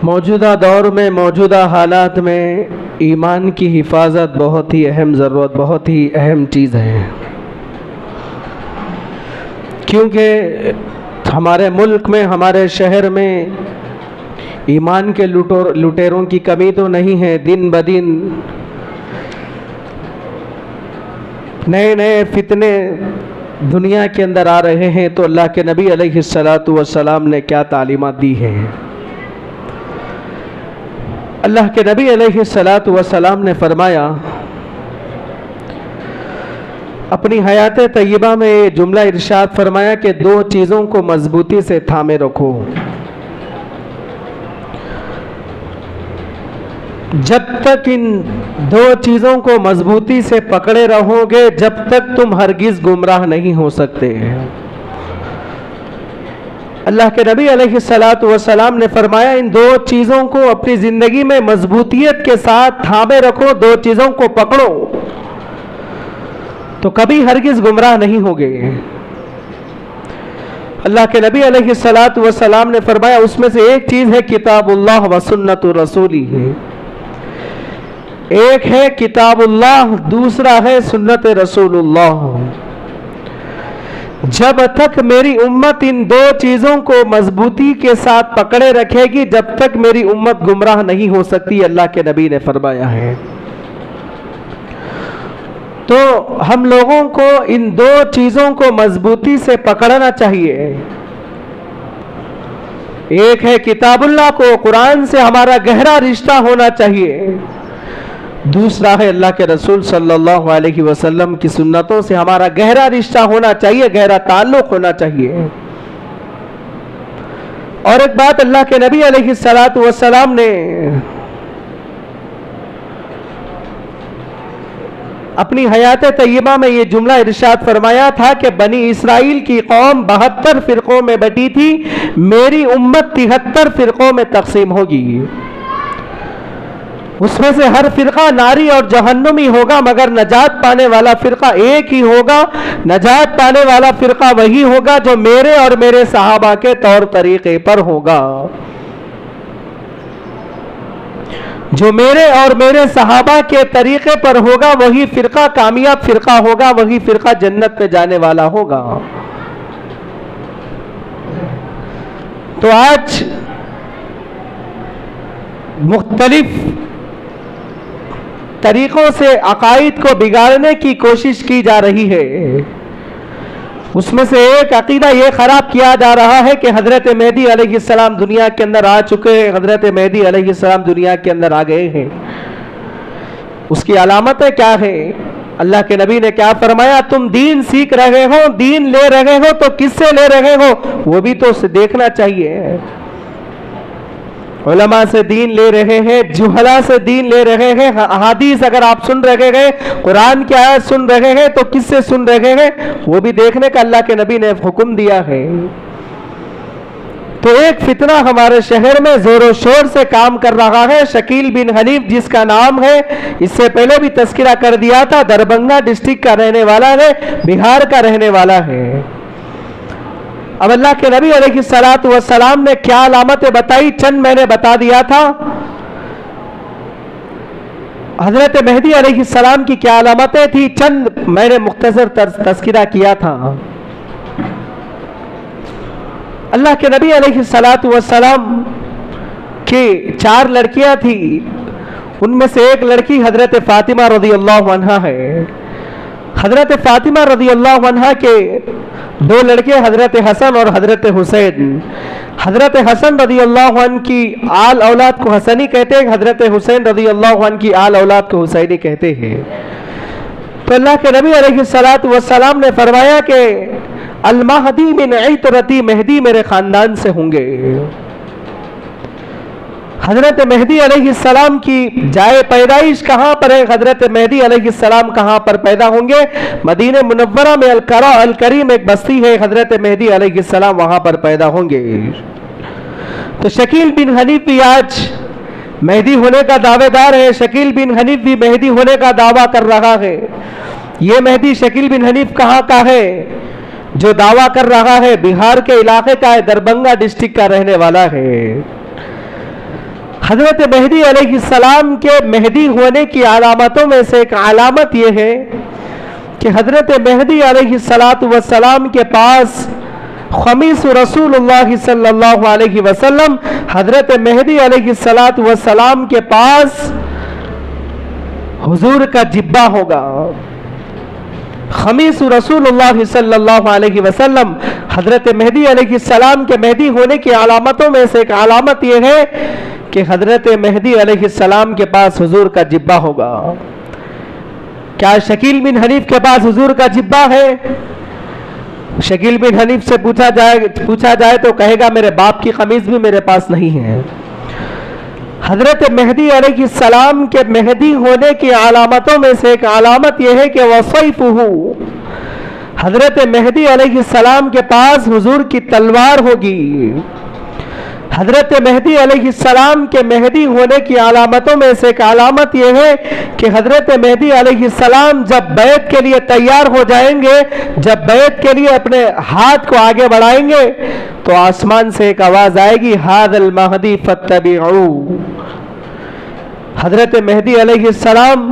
موجودہ دور میں موجودہ حالات میں ایمان کی حفاظت بہت ہی اہم ضرورت، بہت ہی اہم چیز ہے، کیونکہ ہمارے ملک میں، ہمارے شہر میں ایمان کے لٹیروں کی کمی تو نہیں ہے۔ دن بدن نئے نئے فتنے دنیا کے اندر آ رہے ہیں، تو اللہ کے نبی علیہ الصلاۃ والسلام نے کیا تعلیمات دی ہیں؟ اللہ کے نبی علیہ الصلاۃ والسلام نے فرمایا، اپنی حیات طیبہ میں یہ جملہ ارشاد فرمایا کہ دو چیزوں کو مضبوطی سے تھامے رکھو، جب تک ان دو چیزوں کو مضبوطی سے پکڑے رہو گے جب تک تم ہرگز گمراہ نہیں ہو سکتے۔ اللہ کے نبی علیہ الصلاۃ والسلام نے فرمایا ان دو چیزوں کو اپنی زندگی میں مضبوطیت کے ساتھ تھامے رکھو، دو چیزوں کو پکڑو تو کبھی ہرگز گمراہ نہیں ہوگے۔ اللہ کے نبی علیہ الصلاۃ والسلام نے فرمایا اس میں سے ایک چیز ہے کتاب اللہ و سنت رسولی ہے، ایک ہے کتاب اللہ، دوسرا ہے سنت رسول اللہ۔ جب تک میری امت ان دو چیزوں کو مضبوطی کے ساتھ پکڑے رکھے گی جب تک میری امت گمراہ نہیں ہو سکتی، اللہ کے نبی نے فرمایا ہے۔ تو ہم لوگوں کو ان دو چیزوں کو مضبوطی سے پکڑنا چاہیے، ایک ہے کتاب اللہ کو، قرآن سے ہمارا گہرا رشتہ ہونا چاہیے، دوسرا ہے اللہ کے رسول صلی اللہ علیہ وسلم کی سنتوں سے ہمارا گہرا رشتہ ہونا چاہیے، گہرا تعلق ہونا چاہیے۔ اور ایک بات اللہ کے نبی علیہ الصلاۃ والسلام نے اپنی حیات طیبہ میں یہ جملہ ارشاد فرمایا تھا کہ بنی اسرائیل کی قوم 72 فرقوں میں بٹی تھی، میری امت 73 فرقوں میں تقسیم ہوگی، اس میں سے ہر فرقہ ناری اور جہنمی ہوگا مگر نجات پانے والا فرقہ ایک ہی ہوگا۔ نجات پانے والا فرقہ وہی ہوگا جو میرے اور میرے صحابہ کے طور طریقے پر ہوگا، جو میرے اور میرے صحابہ کے طریقے پر ہوگا، وہی فرقہ کامیاب فرقہ ہوگا، وہی فرقہ جنت میں جانے والا ہوگا۔ تو آج مختلف طریقوں سے عقائد کو بگاڑنے کی کوشش کی جا رہی ہے، اس میں سے ایک عقیدہ یہ خراب کیا جا رہا ہے کہ حضرت مہدی علیہ السلام دنیا کے اندر آ چکے ہیں، حضرت مہدی علیہ السلام دنیا کے اندر آ گئے ہیں۔ اس کی علامتیں کیا ہیں؟ اللہ کے نبی نے کیا فرمایا؟ تم دین سیکھ رہے ہو، دین لے رہے ہو تو کس سے لے رہے ہو وہ بھی تو دیکھنا چاہیے۔ علماء سے دین لے رہے ہیں، جہلا سے دین لے رہے ہیں، احادیث اگر آپ سن رہے ہیں، قرآن کی آیت سن رہے ہیں تو کس سے سن رہے ہیں وہ بھی دیکھنے کا اللہ کے نبی نے حکم دیا ہے۔ تو ایک فتنہ ہمارے شہر میں زور و شور سے کام کر رہا ہے، شکیل بن حنیف جس کا نام ہے، اس سے پہلے بھی تذکرہ کر دیا تھا، دربھنگا ڈسٹرکٹ کا رہنے والا ہے، بہار کا رہنے والا ہے۔ اب اللہ کے نبی علیہ الصلاۃ والسلام نے کیا علامتیں بتائی چند میں نے بتا دیا تھا، حضرت مہدی علیہ السلام کی کیا علامتیں تھی چند میں نے مختصر تذکرہ کیا تھا۔ اللہ کے نبی علیہ الصلاۃ والسلام کی 4 لڑکیاں تھیں، ان میں سے ایک لڑکی حضرت فاطمہ رضی اللہ عنہا ہے۔ حضرت فاطمہ رضی اللہ عنہا کے 2 لڑکے حضرت حسن اور حضرت حسین۔ حضرت حسن رضی اللہ عنہ کی آل اولاد کو حسنی کہتے ہیں، حضرت حسین رضی اللہ عنہ کی آل اولاد کو حسینی کہتے ہیں۔ تو اللہ کے نبی علیہ الصلاۃ والسلام نے فرمایا کہ المہدی من عترتی، مہدی میرے خاندان سے ہوں گے۔ حضرت مہدی علیہ السلام کی جائے پیدائش کہاں پر ہے؟ حضرت مہدی علیہ السلام کہاں پر پیدا ہوں گے؟ مدینہ منورہ میں القرا الکریم ایک بستی ہے، حضرت مہدی علیہ السلام وہاں پر پیدا ہوں گے۔ تو شکیل بن حنیف بھی آج مہدی ہونے کا دعوے دار ہے، شکیل بن حنیف بھی مہدی ہونے کا دعویٰ کر رہا ہے۔ یہ مہدی شکیل بن حنیف کہاں کا ہے؟ جو دعویٰ کر رہا ہے بہار کے علاقے کا ہے، دربھنگا ڈسٹرکٹ کا رہنے والا ہے۔ حضرت مہدی علیہ السلام کے مہدی ہونے کی علامتوں میں سے ایک علامت یہ ہے کہ حضرت مہدی علیہ السلام کے پاس خمیس رسول اللہ صلی اللہ علیہ وسلم، حضرت مہدی علیہ السلام کے پاس حضور کا جبہ ہوگا۔ خمیس رسول اللہ صلی اللہ علیہ وسلم، حضرت مہدی علیہ السلام کے مہدی ہونے کی علامتوں میں سے ایک علامت یہ ہے کہ حضرت مہدی علیہ السلام کے پاس حضور کا جبہ ہوگا۔ کیا شکیل بن حنیف کے پاس حضور کا جبہ ہے؟ شکیل بن حنیف سے پوچھا جائے تو کہے گا میرے باپ کی قمیض بھی میرے پاس نہیں ہے۔ حضرت مہدی علیہ السلام کے مہدی ہونے کی علامتوں میں سے ایک علامت یہ ہے کہ وصیفہ، حضرت مہدی علیہ السلام کے پاس حضور کی تلوار ہوگی۔ حضرت مہدی علیہ السلام کے مہدی ہونے کی علامتوں میں سے ایک علامت یہ ہے کہ حضرت مہدی علیہ السلام جب بیعت کے لیے تیار ہو جائیں گے، جب بیعت کے لیے اپنے ہاتھ کو آگے بڑھائیں گے تو آسمان سے ایک آواز آئے گی ھذا المہدی فاتبعوہ۔ حضرت مہدی علیہ السلام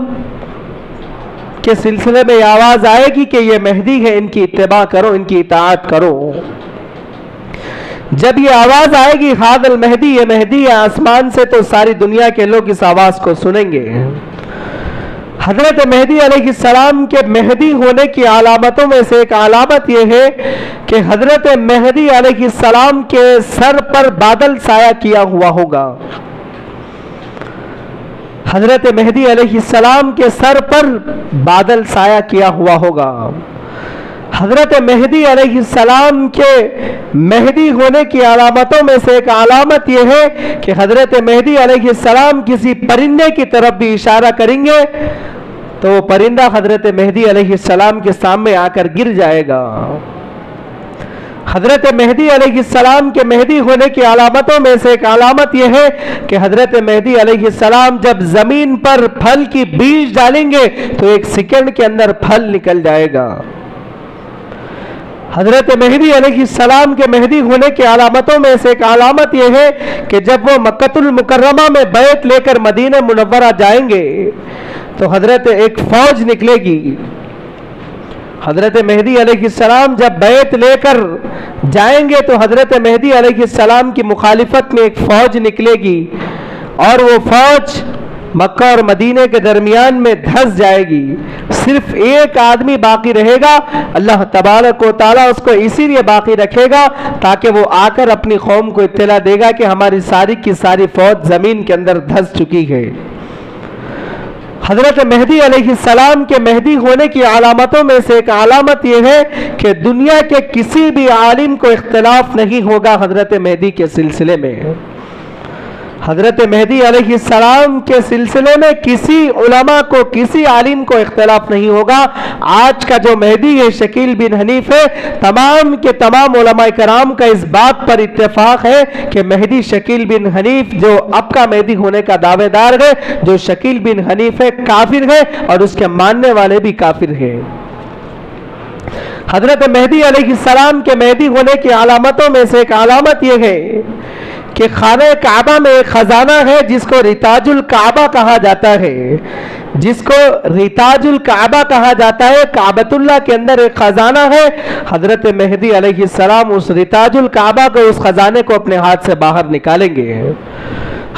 کے سلسلے میں یہ آواز آئے گی کہ یہ مہدی ہے، ان کی اتباع کرو، ان کی اطاعت کرو۔ جب یہ آواز آئے گی ھذا المہدی، یہ مہدی ہے آسمان سے، تو ساری دنیا کے لوگ اس آواز کو سنیں گے۔ حضرت مہدی علیہ السلام کے مہدی ہونے کی علامتوں میں سے ایک علامت یہ ہے کہ حضرت مہدی علیہ السلام کے سر پر بادل سایہ کیا ہوا ہوگا۔ حضرت مہدی علیہ السلام کے سر پر بادل سایہ کیا ہوا ہوگا۔ حضرت مہدی علیہ السلام کے مہدی ہونے کی علامتوں میں سے ایک علامت یہ ہے کہ حضرت مہدی علیہ السلام کسی پرندے کی طرف بھی اشارہ کریں گے تو وہ پرندہ حضرت مہدی علیہ السلام کے سامنے آ کر گر جائے گا۔ حضرت مہدی علیہ السلام کے مہدی ہونے کی علامتوں میں سے ایک علامت یہ ہے کہ حضرت مہدی علیہ السلام جب زمین پر پھل کی بیج ڈالیں گے تو ایک سیکنڈ کے اندر پھل نکل جائے گا۔ حضرت مہدی علیہ السلام کے مہدی ہونے کی علامتوں میں سے ایک علامت یہ ہے کہ جب وہ مکہ المکرمہ میں بیعت لے کر مدینہ منورہ جائیں گے تو حضرت ایک فوج نکلے گی۔ حضرت مہدی علیہ السلام جب بیعت لے کر جائیں گے تو حضرت مہدی علیہ السلام کی مخالفت میں ایک فوج نکلے گی اور وہ فوج مکہ اور مدینہ کے درمیان میں دھس جائے گی۔ صرف ایک آدمی باقی رہے گا، اللہ تبارک و تعالیٰ اس کو اسی لیے باقی رکھے گا تاکہ وہ آ کر اپنی قوم کو اطلاع دے گا کہ ہماری ساری کی ساری فوج زمین کے اندر دھس چکی ہے۔ حضرت مہدی علیہ السلام کے مہدی ہونے کی علامتوں میں سے ایک علامت یہ ہے کہ دنیا کے کسی بھی عالم کو اختلاف نہیں ہوگا حضرت مہدی کے سلسلے میں۔ حضرت مہدی علیہ السلام کے سلسلے میں کسی علماء کو، کسی عالم کو اختلاف نہیں ہوگا۔ آج کا جو مہدی ہے شکیل بن حنیف ہے، تمام کے تمام علماء کرام کا اس بات پر اتفاق ہے کہ مہدی شکیل بن حنیف جو اب کا مہدی ہونے کا دعوے دار ہے، جو شکیل بن حنیف ہے، کافر ہے اور اس کے ماننے والے بھی کافر ہیں۔ حضرت مہدی علیہ السلام کے مہدی ہونے کی علامتوں میں سے ایک علامت یہ ہے کہ خانہ کعبہ میں ایک خزانہ ہے جس کو ریتاج الکعبہ کہا جاتا ہے، جس کو ریتاج الکعبہ کہا جاتا ہے۔ کعبۃ اللہ کے اندر ایک خزانہ ہے، حضرت مہدی علیہ السلام اس ریتاج الکعبہ کو، اس خزانے کو اپنے ہاتھ سے باہر نکالیں گے۔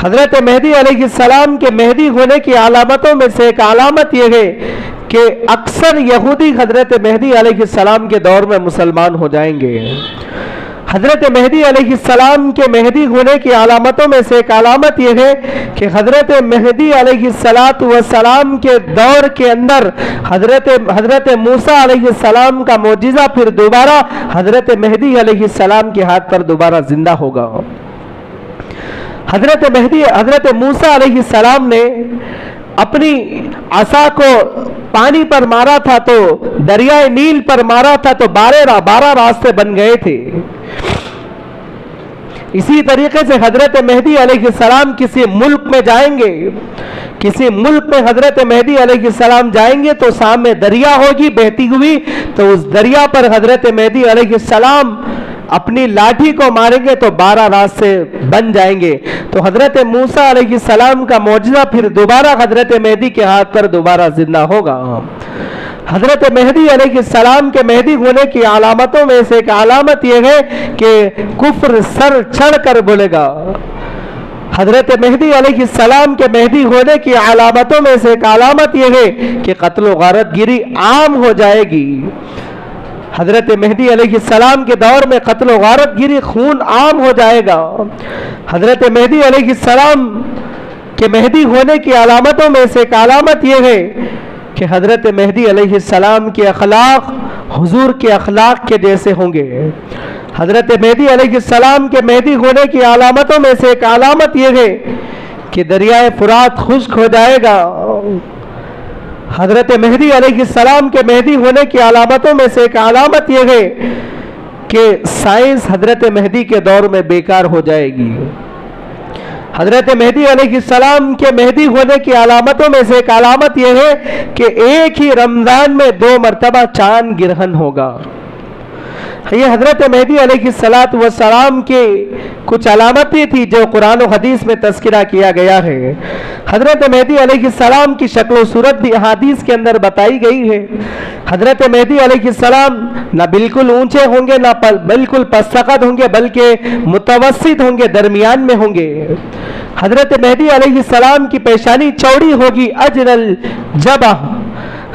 حضرت مہدی علیہ السلام کے مہدی ہونے کی علامتوں میں سے ایک علامت یہ ہے کہ اکثر یہودی حضرت مہدی علیہ السلام کے دور میں مسلمان ہو جائیں گے۔ حضرت مہدی علیہ السلام کے مہدی ہونے کی علامتوں میں سے ایک علامت یہ ہے کہ حضرت مہدی علیہ السلام کے دور کے اندر حضرت موسیٰ علیہ السلام کا معجزہ پھر دوبارہ حضرت مہدی علیہ السلام کے ہاتھ پر دوبارہ زندہ ہوگا۔ حضرت موسیٰ علیہ السلام نے اپنی عصا کو پانی پر مارا تھا تو دریائے نیل پر مارا تھا تو 12 راستے بن گئے تھے۔ اسی طریقے سے حضرت مہدی علیہ السلام کسی ملک میں جائیں گے، کسی ملک میں حضرت مہدی علیہ السلام جائیں گے تو سامنے دریا ہوگی بہتی ہوئی، تو اس دریا پر حضرت مہدی علیہ السلام اپنی لاٹھی کو ماریں گے تو 12 راستے بن جائیں گے. تو حضرت موسیٰ علیہ السلام کا معجزہ پھر دوبارہ حضرت مہدی کے ہاتھ پر دوبارہ زندہ ہوگا. حضرت مہدی علیہ السلام کے مہدی ہونے کی علامتوں میں سے ایک علامت یہ ہے کہ کفر سر چڑھ کر بولے گا. حضرت مہدی علیہ السلام کے مہدی ہونے کی علامتوں میں سے ایک علامت یہ ہے کہ قتل و غارت گیری عام ہو جائے گی. حضرت مہدی علیہ السلام کے دور میں قتل و غارت گیری، خون عام ہو جائے گا. حضرت مہدی علیہ السلام کے مہدی ہونے کی علامتوں میں سے ایک علامت یہ ہے کہ حضرت مہدی علیہ السلام کے اخلاق حضور کے اخلاق کے جیسے ہوں گے. حضرت مہدی علیہ السلام کے مہدی ہونے کی علامتوں میں سے ایک علامت یہ ہے کہ دریائے فرات خشک ہو جائے گا. حضرت مہدی علیہ السلام کے مہدی ہونے کی علامتوں میں سے ایک علامت یہ ہے کہ سائنس حضرت مہدی کے دور میں بیکار ہو جائے گی. حضرت مہدی علیہ السلام کے مہدی ہونے کی علامتوں میں سے ایک علامت یہ ہے کہ ایک ہی رمضان میں 2 مرتبہ چاند گرہن ہوگا. یہ حضرت مہدی علیہ السلام کی کچھ علامتیں تھی جو قرآن و حدیث میں تذکرہ کیا گیا ہے. حضرت مہدی علیہ السلام کی شکل و صورت بھی احادیث کے اندر بتائی گئی ہے. حضرت مہدی علیہ السلام نہ بالکل اونچے ہوں گے نہ بالکل پستقد ہوں گے، بلکہ متوسط ہوں گے، درمیان میں ہوں گے. حضرت مہدی علیہ السلام کی پیشانی چوڑی ہوگی، اجر الجبہ.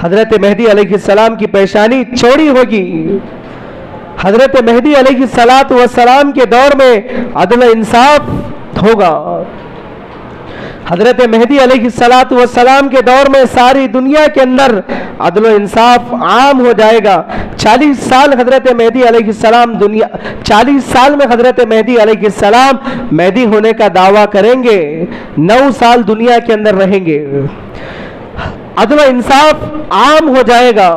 حضرت مہدی علیہ السلام کی پیشانی چوڑی ہوگی. حضرت مہدی علیہ السلام کے دور میں عدل و انصاف ہوگا. حضرت مہدی علیہ السلام کے دور میں ساری دنیا کے اندر عدل و انصاف عام ہو جائے گا. 40 سال حضرت مہدی علیہ السلام 40 سال میں حضرت مہدی علیہ السلام مہدی ہونے کا دعویٰ کریں گے، 9 سال دنیا کے اندر رہیں گے. عدل و انصاف عام ہو جائے گا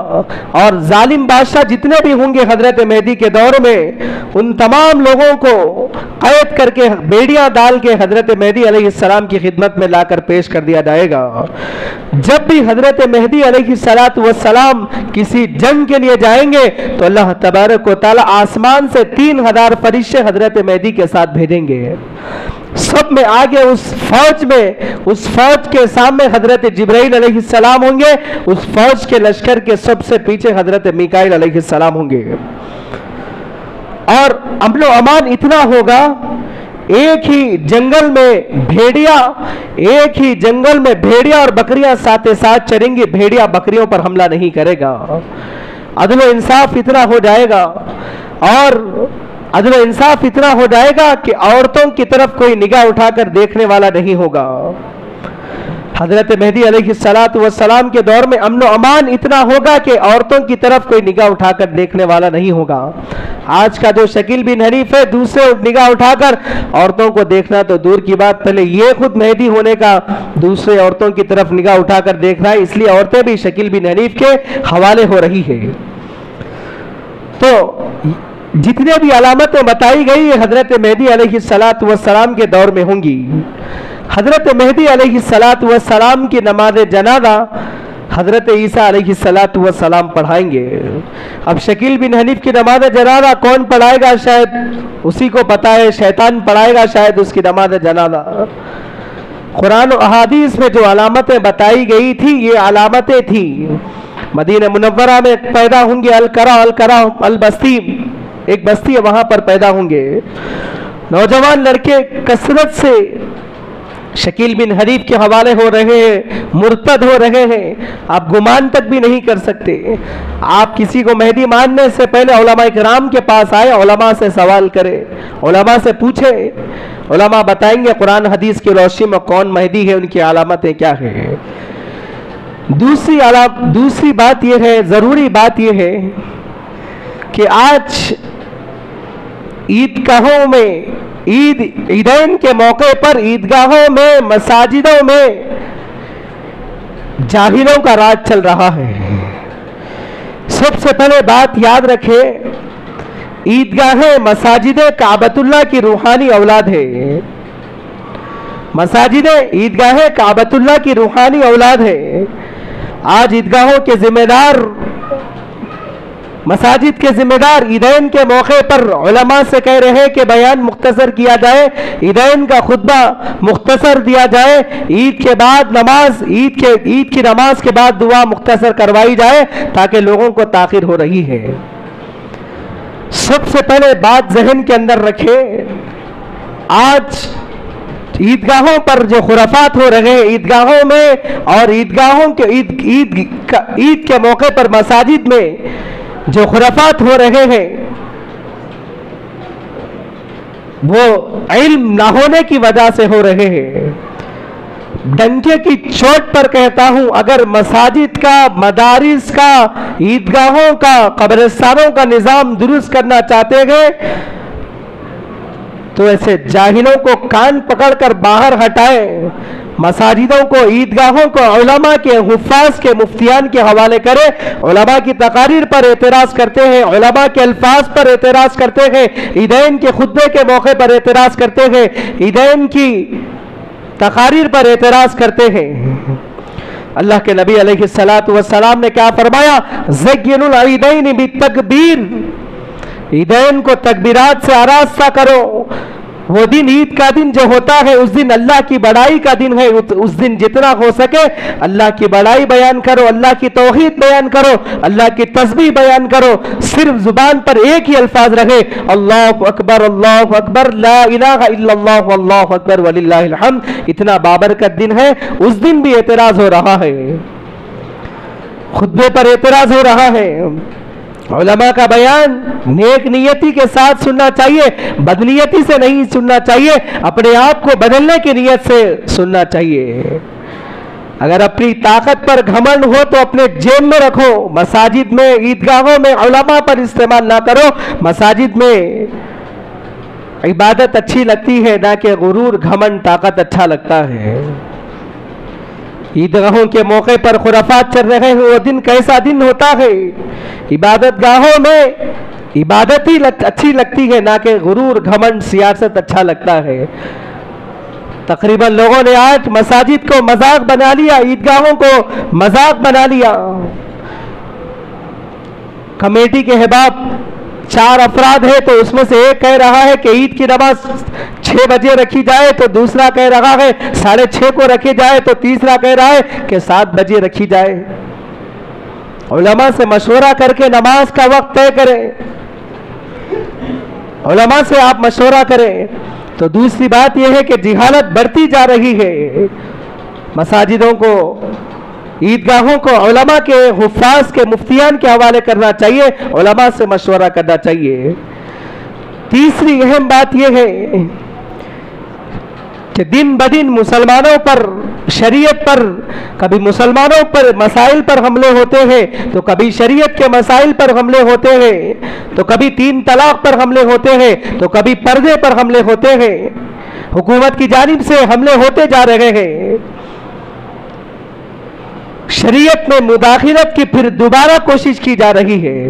اور ظالم بادشاہ جتنے بھی ہوں گے حضرت مہدی کے دور میں ان تمام لوگوں کو قید کر کے بیڑیاں ڈال کے حضرت مہدی علیہ السلام کی خدمت میں لا کر پیش کر دیا جائے گا. جب بھی حضرت مہدی علیہ السلام کسی جنگ کے لیے جائیں گے تو اللہ تبارک و تعالی آسمان سے 3000 فرشتے حضرت مہدی کے ساتھ بھیجیں گے. سب میں آگے اس فوج کے سامنے حضرت جبرائیل علیہ السلام ہوں گے، اس فوج کے لشکر کے سب سے پیچھے حضرت میکائیل علیہ السلام ہوں گے. اور امن و امان اتنا ہوگا، ایک ہی جنگل میں بھیڑیا اور بکریاں ساتھ ساتھ چریں گی، بھیڑیا بکریوں پر حملہ نہیں کرے گا. عدل و انصاف اتنا ہو جائے گا اور عدل و انصاف اتنا ہو جائے گا کہ عورتوں کی طرف کوئی نگاہ اٹھا کر دیکھنے والا نہیں ہوگا. حضرت مہدی علیہ السلام کے دور میں امن و امان اتنا ہوگا کہ عورتوں کی طرف کوئی نگاہ اٹھا کر دیکھنے والا نہیں ہوگا. آج کا جو شکیل بن حنیف ہے، دوسرے نگاہ اٹھا کر عورتوں کو دیکھنا تو دور کی بات، پہلے یہ خود مہدی ہونے کا دوسرے عورتوں کی طرف نگاہ اٹھا کر دیکھ رہا ہے، اس لیے عورتیں بھی شکیل بن حنیف کے حوالے ہو رہی ہے. تو جتنے بھی علامتیں بتائی گئی حضرت مہدی علیہ السلام کے دور میں ہوں گی. حضرت مہدی علیہ السلام کی نماز جنازہ حضرت عیسیٰ علیہ السلام پڑھائیں گے. اب شکیل بن حنیف کی نماز جنازہ کون پڑھائے گا شاید اسی کو پتا ہے، شیطان پڑھائے گا شاید اس کی نماز جنازہ. قرآن و احادیث میں جو علامتیں بتائی گئی تھی یہ علامتیں تھیں. مدینہ منورہ میں پیدا ہوں گے القرا البستی، ایک بستی ہے وہاں پر پیدا ہوں گے. نوجوان لڑکے کثرت سے شکیل بن حنیف کے حوالے ہو رہے ہیں، مرتد ہو رہے ہیں. آپ گمان تک بھی نہیں کر سکتے. آپ کسی کو مہدی ماننے سے پہلے علماء کرام کے پاس آئے، علماء سے سوال کرے، علماء سے پوچھے. علماء بتائیں گے قرآن حدیث کی روشنی میں کون مہدی ہے، ان کی علامتیں کیا ہیں. دوسری بات یہ ہے، ضروری بات یہ ہے کہ آج عیدگاہوں میں عیدین کے موقع پر عیدگاہوں میں مساجدوں میں جاہلوں کا راج چل رہا ہے. سب سے پہلے بات یاد رکھے، عیدگاہیں مساجدیں کعبۃ اللہ کی روحانی اولاد ہے. مساجدیں عیدگاہیں کعبۃ اللہ کی روحانی اولاد ہے. آج عیدگاہوں کے ذمہ دار مساجد کے ذمہ دار عیدین کے موقع پر علماء سے کہہ رہے ہیں کہ بیان مختصر کیا جائے، عیدین کا خطبہ مختصر دیا جائے، عید کے بعد نماز، عید کی نماز کے بعد دعا مختصر کروائی جائے تاکہ لوگوں کو تاخیر ہو رہی ہے۔ سب سے پہلے بات ذہن کے اندر رکھے، آج عیدگاہوں پر جو خرافات ہو رہے ہیں عیدگاہوں میں اور عیدگاہوں کے عید کے موقع پر مساجد میں جو خرافات ہو رہے ہیں وہ علم نہ ہونے کی وجہ سے ہو رہے ہیں۔ ڈنکے کی چوٹ پر کہتا ہوں، اگر مساجد کا، مدارس کا، عیدگاہوں کا، قبرستانوں کا نظام درست کرنا چاہتے ہیں تو ایسے جاہلوں کو کان پکڑ کر باہر ہٹائیں، مساجدوں کو، عیدگاہوں کو علماء کے، حفاظ کے، مفتیان کے حوالے کرے۔ علماء کی تقاریر پر اعتراض کرتے ہیں، علماء کے الفاظ پر اعتراض کرتے ہیں، عیدین کے خطبے کے موقع پر اعتراض کرتے ہیں، عیدین کی تقاریر پر اعتراض کرتے ہیں۔ اللہ کے نبی علیہ السلام نے کیا فرمایا؟ زینوا العیدین بالتکبیر، عیدین کو تکبیرات سے آراستہ کرو۔ وہ دن، عید کا دن جو ہوتا ہے، اس دن اللہ کی بڑائی کا دن ہے، اس دن جتنا ہو سکے اللہ کی بڑائی بیان کرو، اللہ کی توحید بیان کرو، اللہ کی تسبیح بیان کرو۔ صرف زبان پر ایک ہی الفاظ رہے، اللہ اکبر، لا الہ الا اللہ واللہ اکبر وللہ الحمد۔ اتنا بابرکت دن ہے، اس دن بھی اعتراض ہو رہا ہے، خطبے پر اعتراض ہو رہا ہے۔ علماء کا بیان نیک نیتی کے ساتھ سننا چاہیے، بدنیتی سے نہیں سننا چاہیے، اپنے آپ کو بدلنے کی نیت سے سننا چاہیے۔ اگر اپنی طاقت پر گھمنڈ ہو تو اپنے جیب میں رکھو، مساجد میں، عیدگاہوں میں علماء پر استعمال نہ کرو۔ مساجد میں عبادت اچھی لگتی ہے، نہ کہ غرور، گھمنڈ، طاقت اچھا لگتا ہے۔ عیدگاہوں کے موقع پر خرافات چل رہے ہیں، وہ دن کیسا دن ہوتا ہے؟ عبادت گاہوں میں عبادت ہی اچھی لگتی ہے، نہ کہ غرور، گھمنڈ، سیاست اچھا لگتا ہے۔ تقریباً لوگوں نے آج مساجد کو مذاق بنا لیا، عیدگاہوں کو مذاق بنا لیا۔ کمیٹی کے احباب 4 افراد ہیں تو اس میں سے ایک کہہ رہا ہے کہ عید کی نماز 6 بجے رکھی جائے، تو دوسرا کہہ رہا ہے 6:30 کو رکھی جائے، تو تیسرا کہہ رہا ہے کہ 7 بجے رکھی جائے۔ علماء سے مشورہ کر کے نماز کا وقت طے کریں، علماء سے آپ مشورہ کریں۔ تو دوسری بات یہ ہے کہ جہالت بڑھتی جا رہی ہے، مساجدوں کو، عیدگاہوں کو علماء کے، حفاظ کے، مفتیان کے حوالے کرنا چاہیے، علماء سے مشورہ کرنا چاہیے۔ تیسری اہم بات یہ ہے کہ دن بدن مسلمانوں پر، شریعت پر، کبھی مسلمانوں پر مسائل پر حملے ہوتے ہیں، تو کبھی شریعت کے مسائل پر حملے ہوتے ہیں، تو کبھی 3 طلاق پر حملے ہوتے ہیں، تو کبھی پردے پر حملے ہوتے ہیں۔ حکومت کی جانب سے حملے ہوتے جا رہے ہیں۔ شریعت میں مداخلت کی پھر دوبارہ کوشش کی جا رہی ہے۔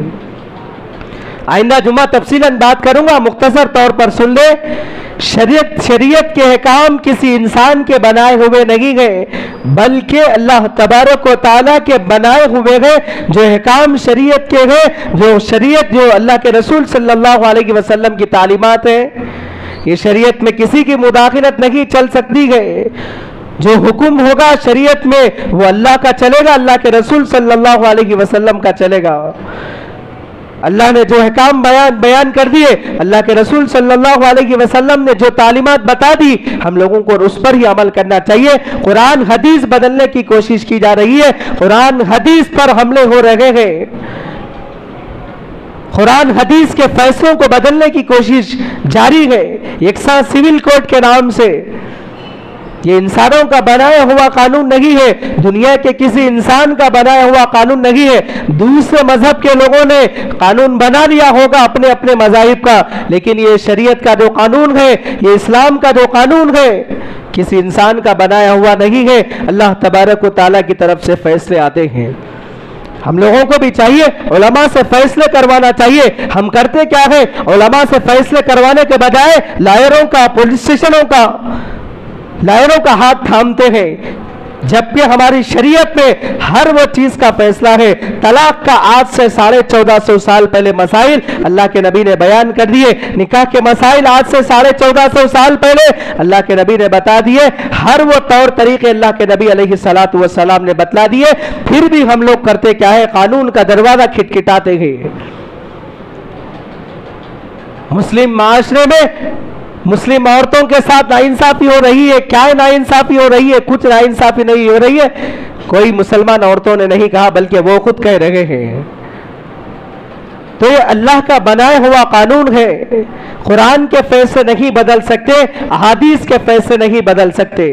آئندہ جمعہ تفصیلاً بات کروں گا، مختصر طور پر سن لے۔ شریعت کے احکام کسی انسان کے بنائے ہوئے نہیں ہیں، بلکہ اللہ تبارک و تعالیٰ کے بنائے ہوئے ہیں۔ جو احکام شریعت کے ہیں، جو اللہ کے رسول صلی اللہ علیہ وسلم کی تعلیمات ہیں، یہ شریعت میں کسی کی مداخلت نہیں چل سکتی ہے۔ جو حکم ہوگا شریعت میں وہ اللہ کا چلے گا، اللہ کے رسول صلی اللہ علیہ وسلم کا چلے گا۔ اللہ نے جو احکام بیان کر دیے، اللہ کے رسول صلی اللہ علیہ وسلم نے جو تعلیمات بتا دی، ہم لوگوں کو اس پر ہی عمل کرنا چاہیے۔ قرآن حدیث بدلنے کی کوشش کی جا رہی ہے، قرآن حدیث پر حملے ہو رہے ہیں، قرآن حدیث کے فیصلوں کو بدلنے کی کوشش جاری ہے۔ یکساں سول کوڈ کے نام سے، یہ انسانوں کا بنایا ہوا قانون نہیں ہے، دنیا کے کسی انسان کا بنایا ہوا قانون نہیں ہے۔ دوسرے مذہب کے لوگوں نے قانون بنا لیا ہوگا اپنے اپنے مذاہب کا، لیکن یہ شریعت کا جو قانون ہے، یہ اسلام کا جو قانون ہے، کسی انسان کا بنایا ہوا نہیں ہے۔ اللہ تبارک و تعالیٰ کی طرف سے فیصلے آتے ہیں۔ ہم لوگوں کو بھی چاہیے علماء سے فیصلے کروانا چاہیے۔ ہم کرتے کیا ہے؟ علماء سے فیصلے کروانے کے بجائے لائروں کا، پولیس اسٹیشنوں کا، لائروں کا ہاتھ تھامتے ہیں۔ جبکہ ہماری شریعت میں ہر وہ چیز کا فیصلہ ہے. طلاق کا آج سے 1450 سال پہلے مسائل اللہ کے نبی نے بیان کر دیے. نکاح کے مسائل آج سے 1450 سال پہلے اللہ کے نبی نے بتا دیے. ہر وہ طور طریقے اللہ کے نبی علیہ الصلوۃ والسلام نے بتلا دیے. پھر بھی ہم لوگ کرتے کیا ہے؟ قانون کا دروازہ کھٹکھٹاتے ہیں. مسلم معاشرے میں مسلم عورتوں کے ساتھ ناانصافی ہو رہی ہے. کیا ناانصافی ہو رہی ہے؟ کچھ ناانصافی نہیں ہو رہی ہے. کوئی مسلمان عورتوں نے نہیں کہا بلکہ وہ خود کہہ رہے ہیں. تو یہ اللہ کا بنایا ہوا قانون ہے. قرآن کے فیصلے نہیں بدل سکتے, احادیث کے فیصلے نہیں بدل سکتے.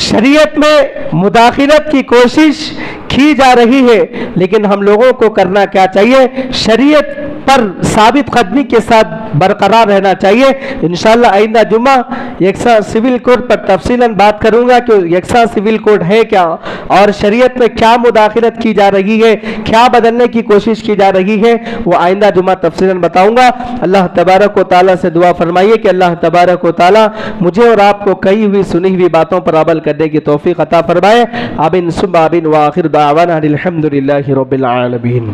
شریعت میں مداخلت کی کوشش کی جا رہی ہے, لیکن ہم لوگوں کو کرنا کیا چاہیے؟ شریعت پر ثابت قدمی کے ساتھ برقرار رہنا چاہیے. انشاءاللہ آئندہ جمعہ یکساں سول کوڈ پر تفصیلاً بات کروں گا کہ یکساں سول کوڈ ہے کیا, اور شریعت میں کیا مداخلت کی جا رہی ہے, کیا بدلنے کی کوشش کی جا رہی ہے, وہ آئندہ جمعہ تفصیلاً بتاؤں گا. اللہ تبارک و تعالیٰ سے دعا فرمائیے کہ اللہ تبارک و تعالیٰ مجھے اور آپ کو کہی ہوئی سنی ہوئی باتوں پر عمل کرنے کی توفیق عطا فرمائے. آمین ثم آمین. وآخر دعوانا الحمدللہ رب العالمین.